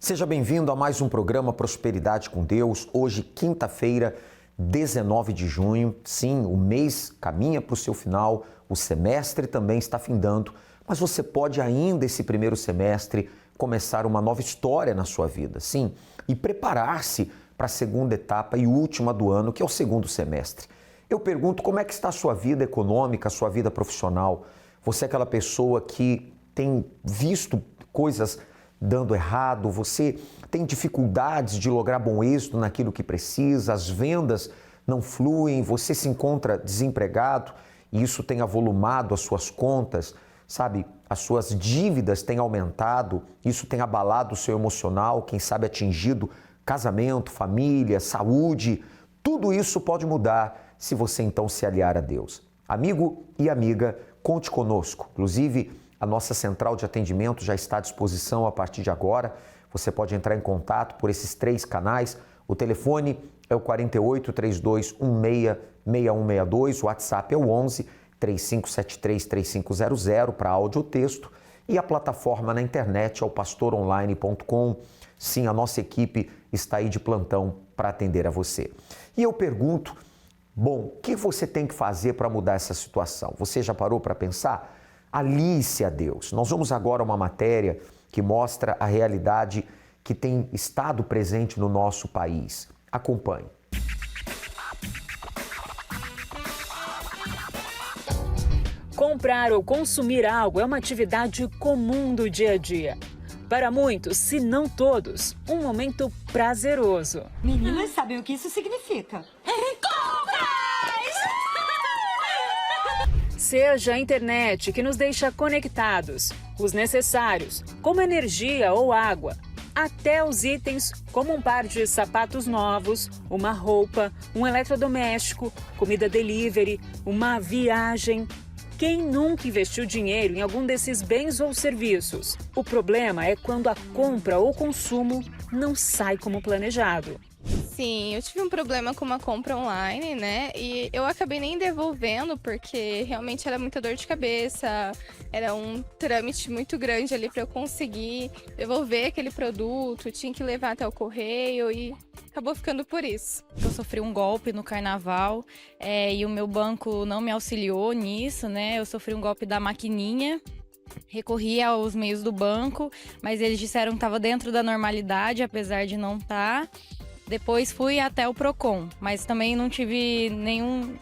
Seja bem-vindo a mais um programa Prosperidade com Deus. Hoje, quinta-feira, 19 de junho. Sim, o mês caminha para o seu final, o semestre também está findando, mas você pode ainda, esse primeiro semestre, começar uma nova história na sua vida, sim, e preparar-se para a segunda etapa e última do ano, que é o segundo semestre. Eu pergunto, como é que está a sua vida econômica, a sua vida profissional? Você é aquela pessoa que tem visto coisas dando errado, você tem dificuldades de lograr bom êxito naquilo que precisa, as vendas não fluem, você se encontra desempregado e isso tem avolumado as suas contas, sabe? As suas dívidas têm aumentado, isso tem abalado o seu emocional, quem sabe atingido casamento, família, saúde. Tudo isso pode mudar se você então se aliar a Deus. Amigo e amiga, conte conosco. Inclusive, a nossa central de atendimento já está à disposição a partir de agora. Você pode entrar em contato por esses 3 canais. O telefone é o 48 32 16 6162, o WhatsApp é o 11 3573 3500 para áudio ou texto e a plataforma na internet é o pastoronline.com. Sim, a nossa equipe está aí de plantão para atender a você. E eu pergunto, bom, o que você tem que fazer para mudar essa situação? Você já parou para pensar? Alie-se a Deus. Nós vamos agora a uma matéria que mostra a realidade que tem estado presente no nosso país. Acompanhe. Comprar ou consumir algo é uma atividade comum do dia a dia. Para muitos, se não todos, um momento prazeroso. Meninas sabem o que isso significa. Seja a internet que nos deixa conectados, os necessários, como energia ou água, até os itens como um par de sapatos novos, uma roupa, um eletrodoméstico, comida delivery, uma viagem. Quem nunca investiu dinheiro em algum desses bens ou serviços? O problema é quando a compra ou consumo não sai como planejado. Sim, eu tive um problema com uma compra online, né? E eu acabei nem devolvendo porque realmente era muita dor de cabeça, era um trâmite muito grande ali para eu conseguir devolver aquele produto, tinha que levar até o correio e acabou ficando por isso. Eu sofri um golpe no carnaval e o meu banco não me auxiliou nisso, né? Eu sofri um golpe da maquininha. Recorri aos meios do banco, mas eles disseram que estava dentro da normalidade, apesar de não estar. Depois fui até o Procon, mas também não tive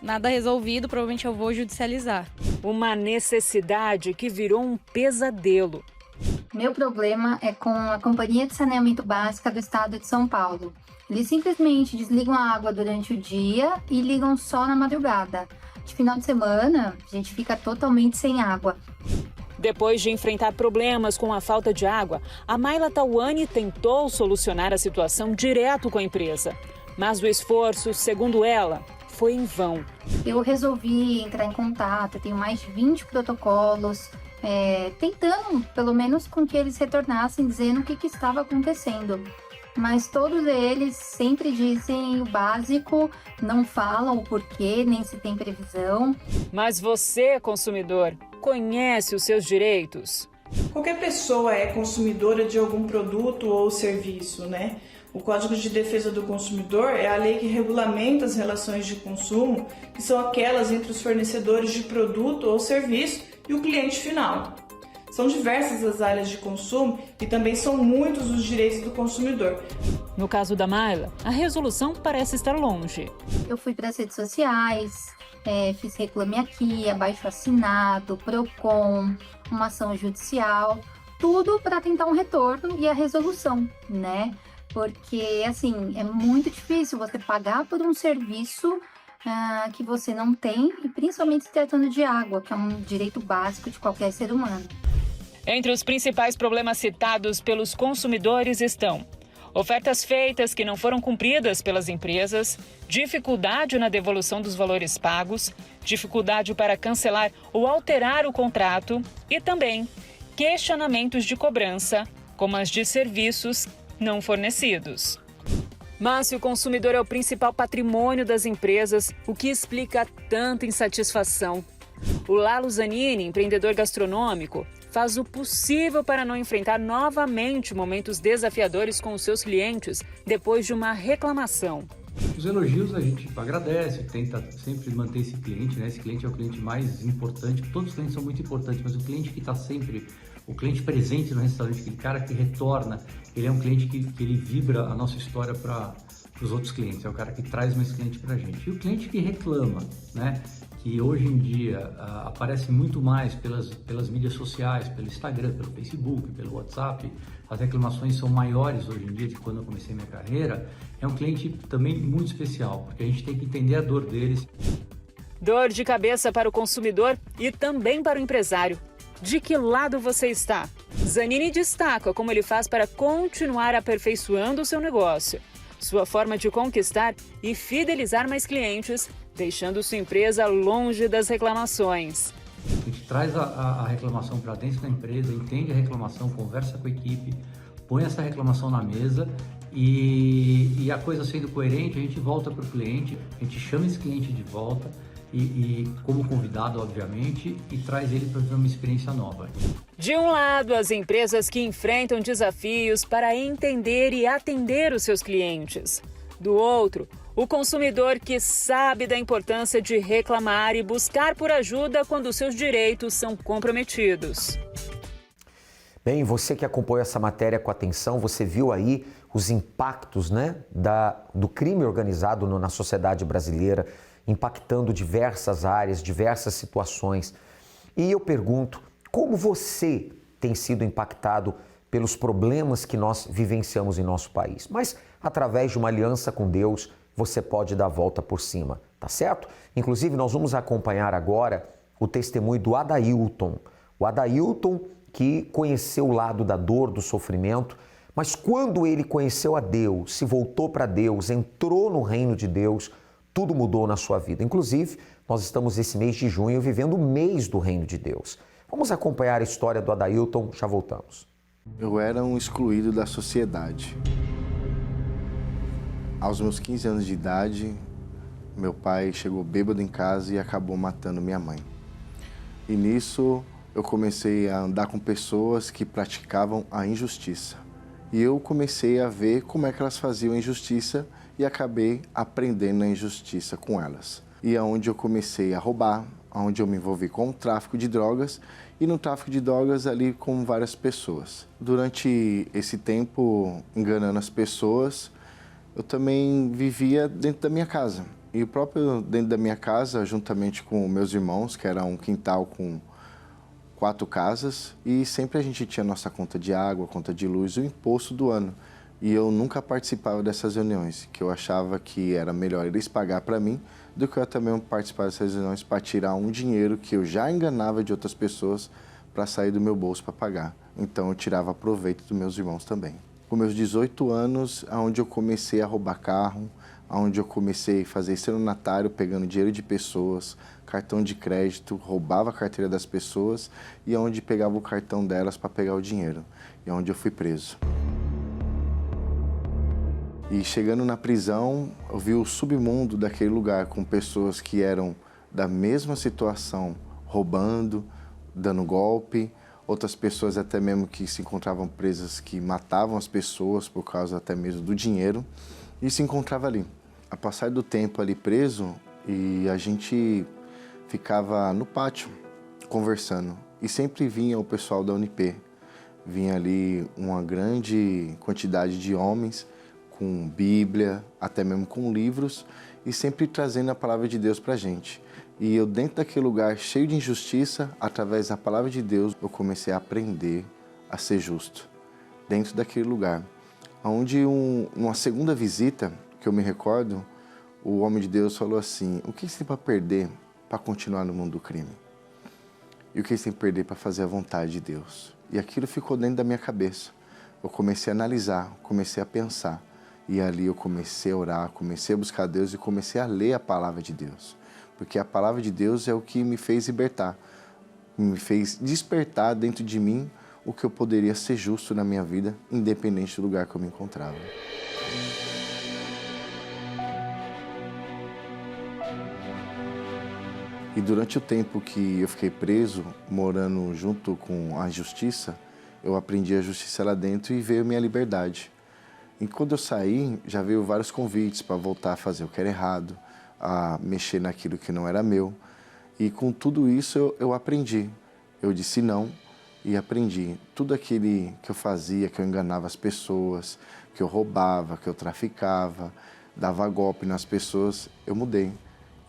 nada resolvido, provavelmente eu vou judicializar. Uma necessidade que virou um pesadelo. Meu problema é com a Companhia de Saneamento Básica do Estado de São Paulo. Eles simplesmente desligam a água durante o dia e ligam só na madrugada. De final de semana, a gente fica totalmente sem água. Depois de enfrentar problemas com a falta de água, a Mayla Tauani tentou solucionar a situação direto com a empresa. Mas o esforço, segundo ela, foi em vão. Eu resolvi entrar em contato, tenho mais de 20 protocolos, tentando pelo menos com que eles retornassem dizendo o que estava acontecendo. Mas todos eles sempre dizem o básico, não falam o porquê, nem se tem previsão. Mas você, consumidor, conhece os seus direitos? Qualquer pessoa é consumidora de algum produto ou serviço, né? O Código de Defesa do Consumidor é a lei que regulamenta as relações de consumo, que são aquelas entre os fornecedores de produto ou serviço e o cliente final. São diversas as áreas de consumo e também são muitos os direitos do consumidor. No caso da Mayla, a resolução parece estar longe. Eu fui para as redes sociais, fiz Reclame Aqui, abaixo-assinado, Procon, uma ação judicial, tudo para tentar um retorno e a resolução, né? Porque, assim, é muito difícil você pagar por um serviço que você não tem, e principalmente se tratando de água, que é um direito básico de qualquer ser humano. Entre os principais problemas citados pelos consumidores estão ofertas feitas que não foram cumpridas pelas empresas, dificuldade na devolução dos valores pagos, dificuldade para cancelar ou alterar o contrato e também questionamentos de cobrança, como as de serviços não fornecidos. Mas se o consumidor é o principal patrimônio das empresas, o que explica tanta insatisfação? O Lalo Zanini, empreendedor gastronômico, faz o possível para não enfrentar novamente momentos desafiadores com os seus clientes depois de uma reclamação. Os elogios a gente agradece, tenta sempre manter esse cliente, né? Esse cliente é o cliente mais importante, todos os clientes são muito importantes, mas o cliente que está sempre, o cliente presente no restaurante, aquele cara que retorna, ele é um cliente que ele vibra a nossa história para os outros clientes, é o cara que traz mais cliente para a gente. E o cliente que reclama, né? Que hoje em dia aparece muito mais pelas mídias sociais, pelo Instagram, pelo Facebook, pelo WhatsApp, as reclamações são maiores hoje em dia de quando eu comecei minha carreira, é um cliente também muito especial, porque a gente tem que entender a dor deles. Dor de cabeça para o consumidor e também para o empresário. De que lado você está? Zanini destaca como ele faz para continuar aperfeiçoando o seu negócio, sua forma de conquistar e fidelizar mais clientes, deixando sua empresa longe das reclamações. A gente traz a reclamação para dentro da empresa, entende a reclamação, conversa com a equipe, põe essa reclamação na mesa e a coisa sendo coerente, a gente volta para o cliente, a gente chama esse cliente de volta e como convidado, obviamente, e traz ele para viver uma experiência nova. De um lado, as empresas que enfrentam desafios para entender e atender os seus clientes. Do outro, o consumidor que sabe da importância de reclamar e buscar por ajuda quando seus direitos são comprometidos. Bem, você que acompanhou essa matéria com atenção, você viu aí os impactos, né, do crime organizado na sociedade brasileira, impactando diversas áreas, diversas situações. E eu pergunto, como você tem sido impactado pelos problemas que nós vivenciamos em nosso país? Mas, através de uma aliança com Deus, você pode dar a volta por cima, tá certo? Inclusive, nós vamos acompanhar agora o testemunho do Adailton. O Adailton que conheceu o lado da dor, do sofrimento, mas quando ele conheceu a Deus, se voltou para Deus, entrou no reino de Deus, tudo mudou na sua vida. Inclusive, nós estamos esse mês de junho vivendo o mês do reino de Deus. Vamos acompanhar a história do Adailton, já voltamos. Eu era um excluído da sociedade. Aos meus 15 anos de idade, meu pai chegou bêbado em casa e acabou matando minha mãe. E nisso eu comecei a andar com pessoas que praticavam a injustiça. E eu comecei a ver como é que elas faziam a injustiça e acabei aprendendo a injustiça com elas. E é onde eu comecei a roubar, onde eu me envolvi com o tráfico de drogas e no tráfico de drogas ali com várias pessoas. Durante esse tempo, enganando as pessoas, eu também vivia dentro da minha casa. E o próprio dentro da minha casa, juntamente com meus irmãos, que era um quintal com 4 casas, e sempre a gente tinha nossa conta de água, conta de luz, o imposto do ano. E eu nunca participava dessas reuniões, que eu achava que era melhor eles pagar para mim do que eu também participar dessas reuniões para tirar um dinheiro que eu já enganava de outras pessoas para sair do meu bolso para pagar. Então eu tirava proveito dos meus irmãos também. Com meus 18 anos, onde eu comecei a roubar carro, onde eu comecei a fazer estelionatário, pegando dinheiro de pessoas, cartão de crédito, roubava a carteira das pessoas e onde pegava o cartão delas para pegar o dinheiro. E onde eu fui preso. E chegando na prisão, eu vi o submundo daquele lugar com pessoas que eram da mesma situação, roubando, dando golpe, outras pessoas até mesmo que se encontravam presas que matavam as pessoas por causa até mesmo do dinheiro e se encontrava ali. A passar do tempo ali preso e a gente ficava no pátio conversando e sempre vinha o pessoal da Unip, vinha ali uma grande quantidade de homens com Bíblia, até mesmo com livros e sempre trazendo a palavra de Deus para a gente. E eu dentro daquele lugar cheio de injustiça, através da palavra de Deus, eu comecei a aprender a ser justo. Dentro daquele lugar, onde uma segunda visita, que eu me recordo, o homem de Deus falou assim, o que você tem para perder para continuar no mundo do crime? E o que você tem para perder para fazer a vontade de Deus? E aquilo ficou dentro da minha cabeça. Eu comecei a analisar, comecei a pensar. E ali eu comecei a orar, comecei a buscar Deus e comecei a ler a palavra de Deus. Porque a palavra de Deus é o que me fez libertar, me fez despertar dentro de mim o que eu poderia ser justo na minha vida, independente do lugar que eu me encontrava. E durante o tempo que eu fiquei preso, morando junto com a justiça, eu aprendi a justiça lá dentro e veio a minha liberdade. E quando eu saí, já veio vários convites para voltar a fazer o que era errado, a mexer naquilo que não era meu. E com tudo isso eu aprendi. Eu disse não e aprendi. Tudo aquilo que eu fazia, que eu enganava as pessoas, que eu roubava, que eu traficava, dava golpe nas pessoas, eu mudei.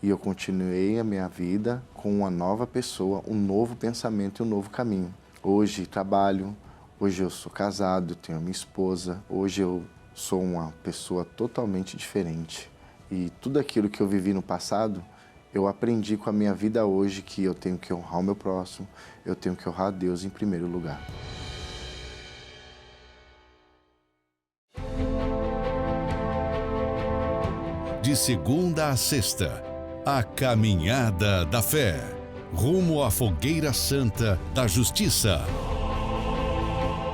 E eu continuei a minha vida com uma nova pessoa, um novo pensamento e um novo caminho. Hoje trabalho, hoje eu sou casado, eu tenho a minha esposa, hoje eu sou uma pessoa totalmente diferente. E tudo aquilo que eu vivi no passado, eu aprendi com a minha vida hoje que eu tenho que honrar o meu próximo, eu tenho que honrar a Deus em primeiro lugar. De segunda a sexta, a Caminhada da Fé, rumo à Fogueira Santa da Justiça.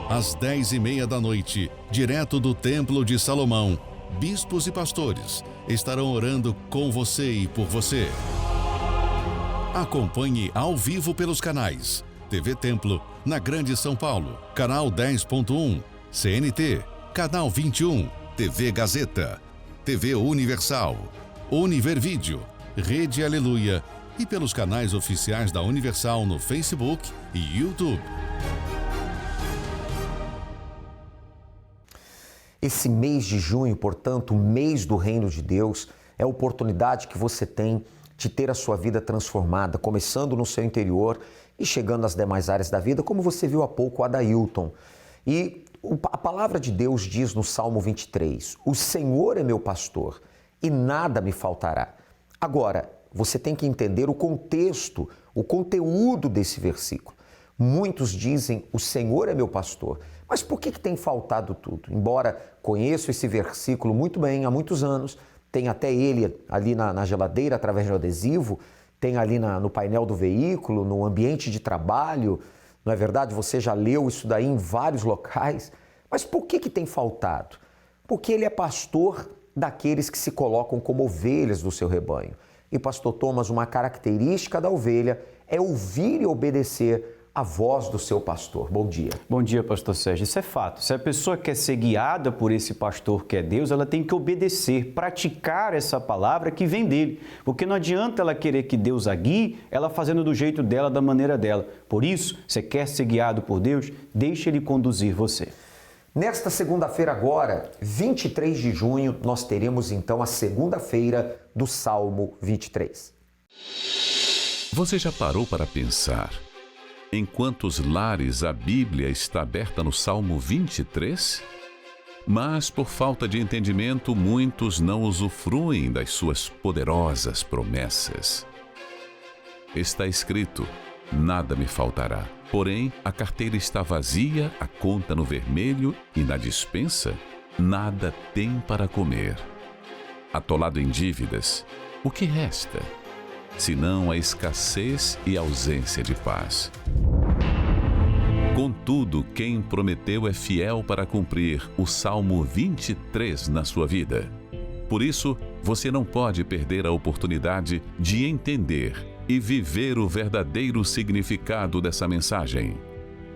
Às 10h30 da noite, direto do Templo de Salomão, bispos e pastores estarão orando com você e por você. Acompanhe ao vivo pelos canais TV Templo, na Grande São Paulo, canal 10.1, CNT, canal 21, TV Gazeta, TV Universal, Univervídeo, Rede Aleluia e pelos canais oficiais da Universal no Facebook e YouTube. Esse mês de junho, portanto, o mês do Reino de Deus, é a oportunidade que você tem de ter a sua vida transformada, começando no seu interior e chegando às demais áreas da vida, como você viu há pouco o Adailton. E a palavra de Deus diz no Salmo 23, o Senhor é meu pastor e nada me faltará. Agora, você tem que entender o contexto, o conteúdo desse versículo. Muitos dizem, o Senhor é meu pastor. Mas por que tem faltado tudo? Embora conheço esse versículo muito bem há muitos anos, tem até ele ali na geladeira através de um adesivo, tem ali no painel do veículo, no ambiente de trabalho, não é verdade? Você já leu isso daí em vários locais. Mas por que tem faltado? Porque ele é pastor daqueles que se colocam como ovelhas do seu rebanho. E, pastor Thomas, uma característica da ovelha é ouvir e obedecer a voz do seu pastor. Bom dia. Bom dia, pastor Sérgio. Isso é fato. Se a pessoa quer ser guiada por esse pastor que é Deus, ela tem que obedecer, praticar essa palavra que vem dele. Porque não adianta ela querer que Deus a guie, ela fazendo do jeito dela, da maneira dela. Por isso, você quer ser guiado por Deus, deixe Ele conduzir você. Nesta segunda-feira agora, 23 de junho, nós teremos então a segunda-feira do Salmo 23. Você já parou para pensar em quantos lares a Bíblia está aberta no Salmo 23? Mas, por falta de entendimento, muitos não usufruem das suas poderosas promessas. Está escrito, nada me faltará. Porém, a carteira está vazia, a conta no vermelho e na despensa, nada tem para comer. Atolado em dívidas, o que resta? Senão a escassez e ausência de paz. Contudo, quem prometeu é fiel para cumprir o Salmo 23 na sua vida. Por isso, você não pode perder a oportunidade de entender e viver o verdadeiro significado dessa mensagem.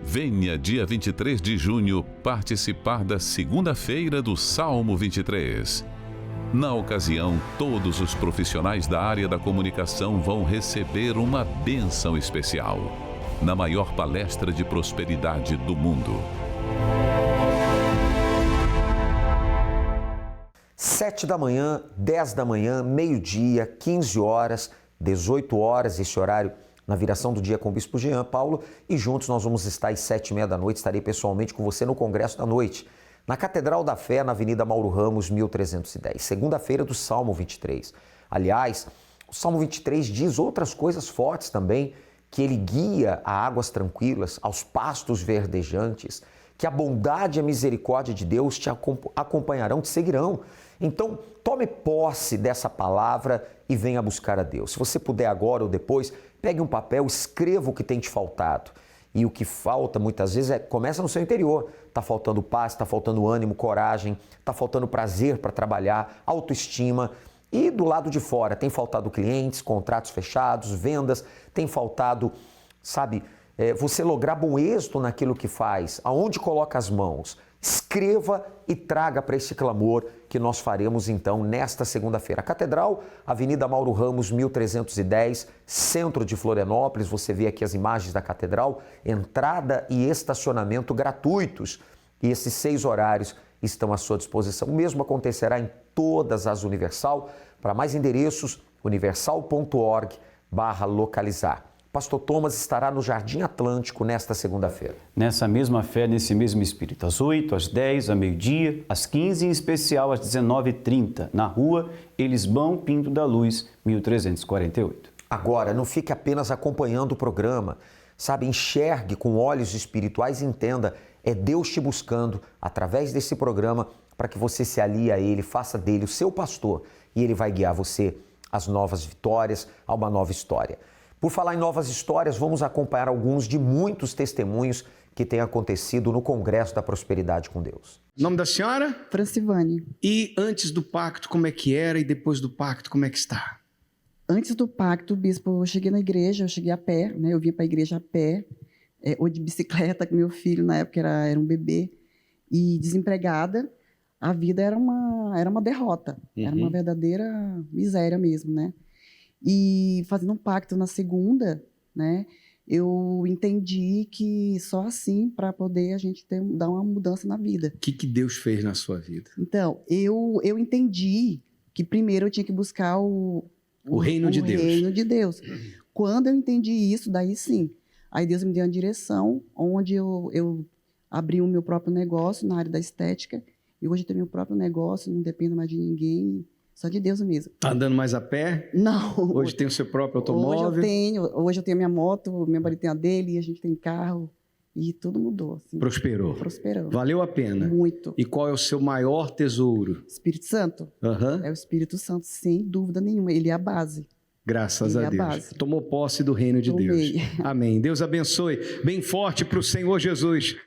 Venha, dia 23 de junho, participar da segunda-feira do Salmo 23. Na ocasião, todos os profissionais da área da comunicação vão receber uma bênção especial, na maior palestra de prosperidade do mundo. 7 da manhã, 10 da manhã, meio-dia, 15 horas, 18 horas, esse horário na viração do dia com o Bispo Jean Paulo, e juntos nós vamos estar às 7h30 da noite, estarei pessoalmente com você no Congresso da Noite, na Catedral da Fé, na Avenida Mauro Ramos, 1310, segunda-feira do Salmo 23. Aliás, o Salmo 23 diz outras coisas fortes também, que ele guia a águas tranquilas, aos pastos verdejantes, que a bondade e a misericórdia de Deus te acompanharão, te seguirão. Então, tome posse dessa palavra e venha buscar a Deus. Se você puder agora ou depois, pegue um papel, escreva o que tem te faltado. E o que falta muitas vezes começa no seu interior. Está faltando paz, está faltando ânimo, coragem, está faltando prazer para trabalhar, autoestima. E do lado de fora, tem faltado clientes, contratos fechados, vendas, tem faltado, sabe, você lograr bom êxito naquilo que faz, aonde coloca as mãos. Escreva e traga para esse clamor que nós faremos então nesta segunda-feira. Catedral, Avenida Mauro Ramos, 1310, centro de Florianópolis. Você vê aqui as imagens da Catedral, entrada e estacionamento gratuitos. E esses 6 horários estão à sua disposição. O mesmo acontecerá em todas as Universal. Para mais endereços, universal.org/localizar. Pastor Thomas estará no Jardim Atlântico nesta segunda-feira. Nessa mesma fé, nesse mesmo espírito, às 8, às 10, ao meio-dia, às 15 e em especial às 19h30, na rua Elisbão Pinto da Luz, 1348. Agora, não fique apenas acompanhando o programa, sabe? Enxergue com olhos espirituais e entenda, é Deus te buscando através desse programa para que você se alie a Ele, faça dele o seu pastor e Ele vai guiar você às novas vitórias, a uma nova história. Por falar em novas histórias, vamos acompanhar alguns de muitos testemunhos que têm acontecido no Congresso da Prosperidade com Deus. O nome da senhora? Francivane. E antes do pacto, como é que era? E depois do pacto, como é que está? Antes do pacto, bispo, eu cheguei na igreja, eu cheguei a pé, né? Eu vim para a igreja a pé, ou de bicicleta, com meu filho, na época era um bebê, e desempregada. A vida era uma derrota, era uma verdadeira miséria mesmo, né? E fazendo um pacto na segunda, né, eu entendi que só assim para poder a gente dar uma mudança na vida. O que Deus fez na sua vida? Então, eu entendi que primeiro eu tinha que buscar o reino de Deus. O reino de Deus. Quando eu entendi isso, daí sim. Aí Deus me deu uma direção onde eu abri o meu próprio negócio na área da estética. E hoje eu tenho meu próprio negócio, não dependo mais de ninguém. Só de Deus mesmo. Tá andando mais a pé? Não. Hoje tem o seu próprio automóvel? Hoje eu tenho a minha moto, meu marido tem a dele, a gente tem carro. E tudo mudou. Assim. Prosperou? Prosperou. Valeu a pena? Muito. E qual é o seu maior tesouro? Espírito Santo. É o Espírito Santo, sem dúvida nenhuma. Ele é a base. Graças a Deus. Tomou posse do reino de Deus. Amém. Deus abençoe. Bem forte para o Senhor Jesus.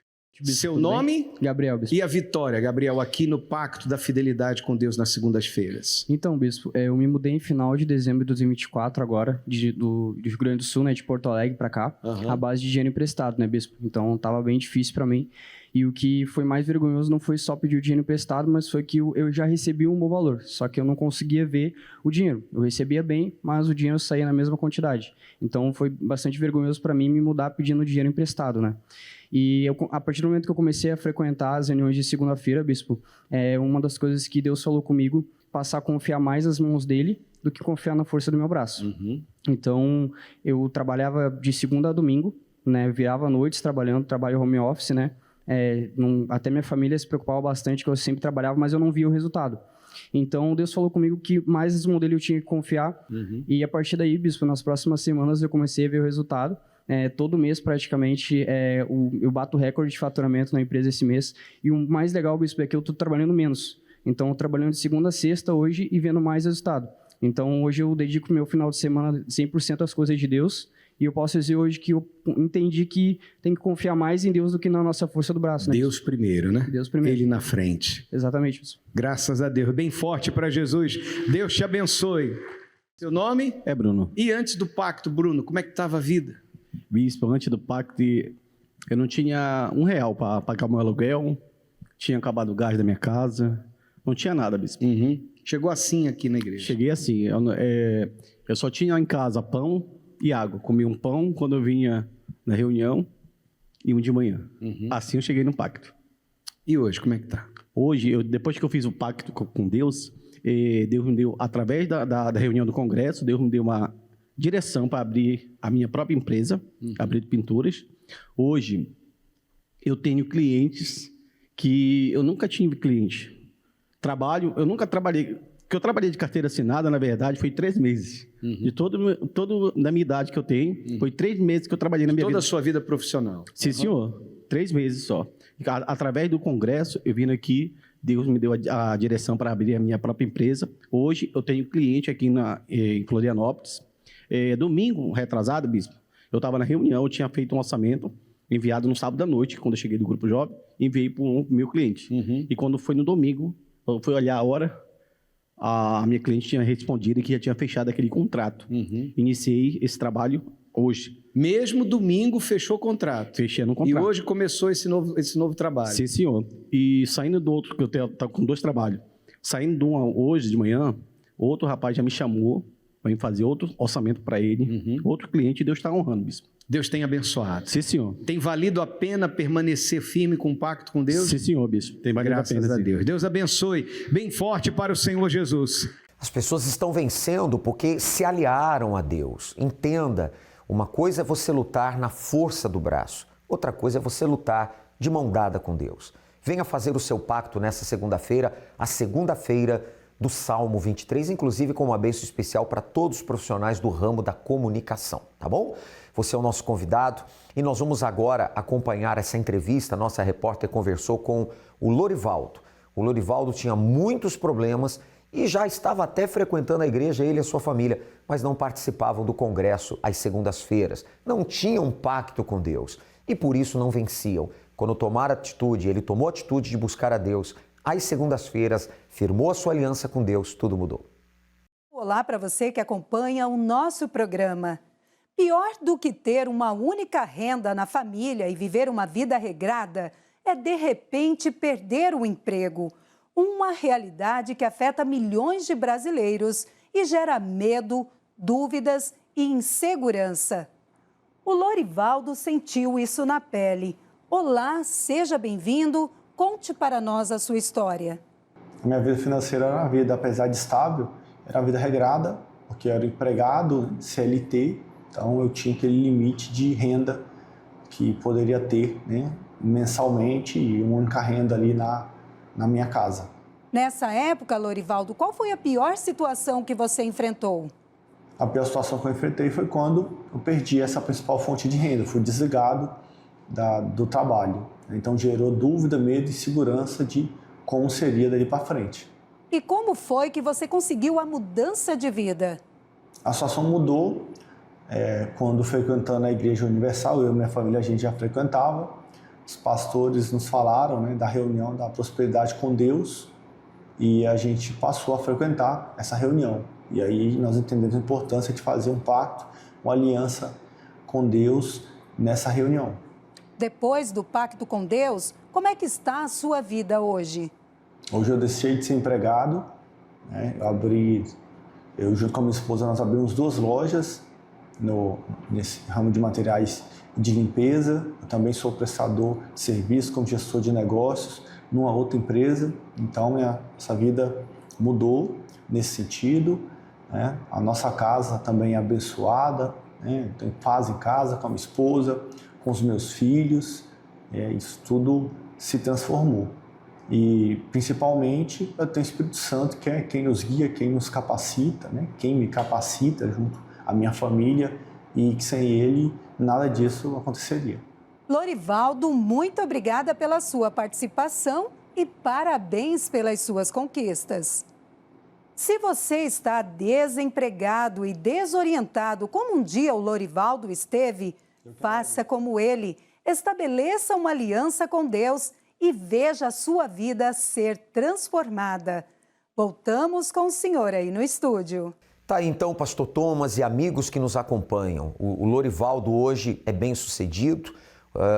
Seu nome? Gabriel, bispo. E a vitória, Gabriel, aqui no Pacto da Fidelidade com Deus nas segundas-feiras? Então, bispo, eu me mudei em final de dezembro de 2024 agora, do Rio Grande do Sul, né, de Porto Alegre para cá, à base de dinheiro emprestado, né, bispo? Então, tava bem difícil para mim. E o que foi mais vergonhoso não foi só pedir o dinheiro emprestado, mas foi que eu já recebi um bom valor, só que eu não conseguia ver o dinheiro. Eu recebia bem, mas o dinheiro saía na mesma quantidade. Então, foi bastante vergonhoso para mim me mudar pedindo dinheiro emprestado, né? E a partir do momento que eu comecei a frequentar as reuniões de segunda-feira, bispo, uma das coisas que Deus falou comigo, passar a confiar mais nas mãos dele do que confiar na força do meu braço. Então, eu trabalhava de segunda a domingo, né? Virava noites trabalhando, trabalho home office, né? Até minha família se preocupava bastante que eu sempre trabalhava, mas eu não via o resultado. Então, Deus falou comigo que mais nas mãos dele eu tinha que confiar. E a partir daí, bispo, nas próximas semanas eu comecei a ver o resultado. Todo mês, praticamente, eu bato o recorde de faturamento na empresa esse mês. E o mais legal, bispo, é que eu estou trabalhando menos. Então, eu trabalhando de segunda a sexta hoje e vendo mais resultado. Então, hoje eu dedico meu final de semana 100% às coisas de Deus. E eu posso dizer hoje que eu entendi que tem que confiar mais em Deus do que na nossa força do braço. Né? Deus primeiro, né? Deus primeiro. Ele na frente. Exatamente, bispo. Graças a Deus. Bem forte para Jesus. Deus te abençoe. Seu nome? É Bruno. E antes do pacto, Bruno, como é que estava a vida? Bispo, antes do pacto, eu não tinha R$1 para pagar meu aluguel, tinha acabado o gás da minha casa, não tinha nada, bispo. Chegou assim aqui na igreja? Cheguei assim, eu só tinha em casa pão e água. Comia um pão quando eu vinha na reunião e um de manhã. Assim eu cheguei no pacto. E hoje, como é que tá? Hoje, depois que eu fiz o pacto com Deus, Deus me deu, através da reunião do congresso, Deus me deu uma direção para abrir a minha própria empresa, abrir pinturas. Hoje, eu tenho clientes que eu nunca tive cliente. Eu nunca trabalhei, que eu trabalhei de carteira assinada, na verdade, foi 3 meses. De todo da minha idade que eu tenho, foi 3 meses que eu trabalhei na minha vida. Toda a sua vida profissional? Sim, senhor. 3 meses só. Através do congresso, eu vim aqui, Deus me deu a direção para abrir a minha própria empresa. Hoje, eu tenho cliente aqui em Florianópolis. Domingo, retrasado, bispo, eu estava na reunião, eu tinha feito um orçamento enviado no sábado à noite, quando eu cheguei do Grupo Jovem, enviei para o meu cliente. E quando foi no domingo, eu fui olhar a hora, a minha cliente tinha respondido que já tinha fechado aquele contrato. Iniciei esse trabalho hoje. Mesmo domingo fechou o contrato. Fechando o contrato. E hoje começou esse novo trabalho. Sim, senhor. E saindo do outro, que eu estou com 2 trabalhos. Saindo de um hoje de manhã, outro rapaz já me chamou para fazer outro orçamento para ele. Outro cliente, Deus está honrando, bispo. Deus tem abençoado. Sim, senhor. Tem valido a pena permanecer firme com o pacto com Deus? Sim, senhor, bispo. Tem valido Graças a pena. a sim. Deus. Deus abençoe. Bem forte para o Senhor Jesus. As pessoas estão vencendo porque se aliaram a Deus. Entenda, uma coisa é você lutar na força do braço, outra coisa é você lutar de mão dada com Deus. Venha fazer o seu pacto nessa segunda-feira, a segunda-feira do Salmo 23, inclusive com uma bênção especial para todos os profissionais do ramo da comunicação, tá bom? Você é o nosso convidado e nós vamos agora acompanhar essa entrevista. A nossa repórter conversou com o Lorivaldo. O Lorivaldo tinha muitos problemas e já estava até frequentando a igreja, ele e a sua família, mas não participavam do congresso às segundas-feiras, não tinham um pacto com Deus e por isso não venciam. Quando tomaram atitude, ele tomou a atitude de buscar a Deus, às segundas-feiras, firmou a sua aliança com Deus, tudo mudou. Olá para você que acompanha o nosso programa. Pior do que ter uma única renda na família e viver uma vida regrada é, de repente, perder o emprego. Uma realidade que afeta milhões de brasileiros e gera medo, dúvidas e insegurança. O Lorivaldo sentiu isso na pele. Olá, seja bem-vindo. Conte para nós a sua história. A minha vida financeira era uma vida, apesar de estável, era uma vida regrada, porque eu era empregado, CLT, então eu tinha aquele limite de renda que poderia ter, né, mensalmente, e uma única renda ali na minha casa. Nessa época, Lorivaldo, qual foi a pior situação que você enfrentou? A pior situação que eu enfrentei foi quando eu perdi essa principal fonte de renda, fui desligado do trabalho. Então gerou dúvida, medo e insegurança de como seria dali para frente. E como foi que você conseguiu a mudança de vida? A situação mudou quando frequentando a Igreja Universal, eu e minha família a gente já frequentava. Os pastores nos falaram, né, da reunião da prosperidade com Deus e a gente passou a frequentar essa reunião. E aí nós entendemos a importância de fazer um pacto, uma aliança com Deus nessa reunião. Depois do pacto com Deus, como é que está a sua vida hoje? Hoje eu deixei de ser empregado, né? Eu junto com a minha esposa, nós abrimos 2 lojas nesse ramo de materiais de limpeza. Eu também sou prestador de serviço como gestor de negócios numa outra empresa. Então, essa vida mudou nesse sentido, né? A nossa casa também é abençoada, né? Tenho paz em casa com a minha esposa, com os meus filhos. Isso tudo se transformou. E, principalmente, eu tenho o Espírito Santo, que é quem nos guia, quem nos capacita, né? Quem me capacita junto à minha família, e que sem ele nada disso aconteceria. Lorivaldo, muito obrigada pela sua participação e parabéns pelas suas conquistas. Se você está desempregado e desorientado, como um dia o Lorivaldo esteve, faça como ele, estabeleça uma aliança com Deus e veja a sua vida ser transformada. Voltamos com o senhor aí no estúdio. Tá aí então, pastor Thomas e amigos que nos acompanham. O Lorivaldo hoje é bem sucedido,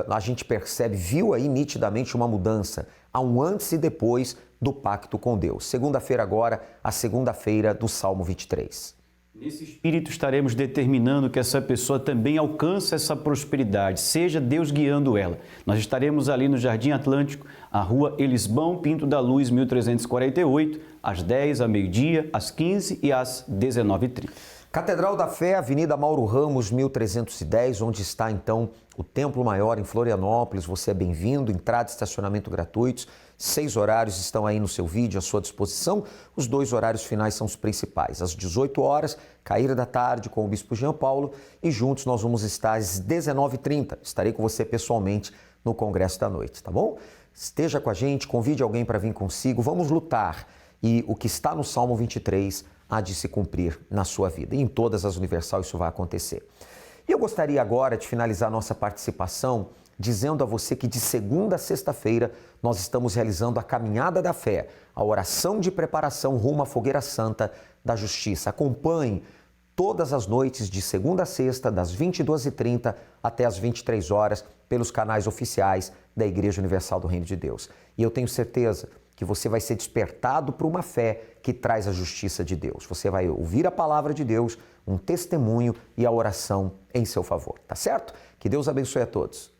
a gente percebe, viu aí nitidamente uma mudança, há um antes e depois do pacto com Deus. Segunda-feira agora, a segunda-feira do Salmo 23. Nesse espírito estaremos determinando que essa pessoa também alcance essa prosperidade, seja Deus guiando ela. Nós estaremos ali no Jardim Atlântico, a rua Elisbão Pinto da Luz, 1348, às 10, ao meio-dia, às 15 e às 19h30. Catedral da Fé, Avenida Mauro Ramos, 1310, onde está então o Templo Maior em Florianópolis. Você é bem-vindo, entrada e estacionamento gratuitos. 6 horários estão aí no seu vídeo à sua disposição. Os 2 horários finais são os principais. Às 18 horas, cair da tarde com o Bispo Jean Paulo e juntos nós vamos estar às 19h30. Estarei com você pessoalmente no Congresso da Noite, tá bom? Esteja com a gente, convide alguém para vir consigo, vamos lutar. E o que está no Salmo 23 há de se cumprir na sua vida. E em todas as Universal isso vai acontecer. E eu gostaria agora de finalizar nossa participação dizendo a você que de segunda a sexta-feira nós estamos realizando a Caminhada da Fé, a oração de preparação rumo à Fogueira Santa da Justiça. Acompanhe todas as noites de segunda a sexta, das 22h30 até as 23 horas, pelos canais oficiais da Igreja Universal do Reino de Deus. E eu tenho certeza que você vai ser despertado para uma fé que traz a justiça de Deus. Você vai ouvir a palavra de Deus, um testemunho e a oração em seu favor, tá certo? Que Deus abençoe a todos.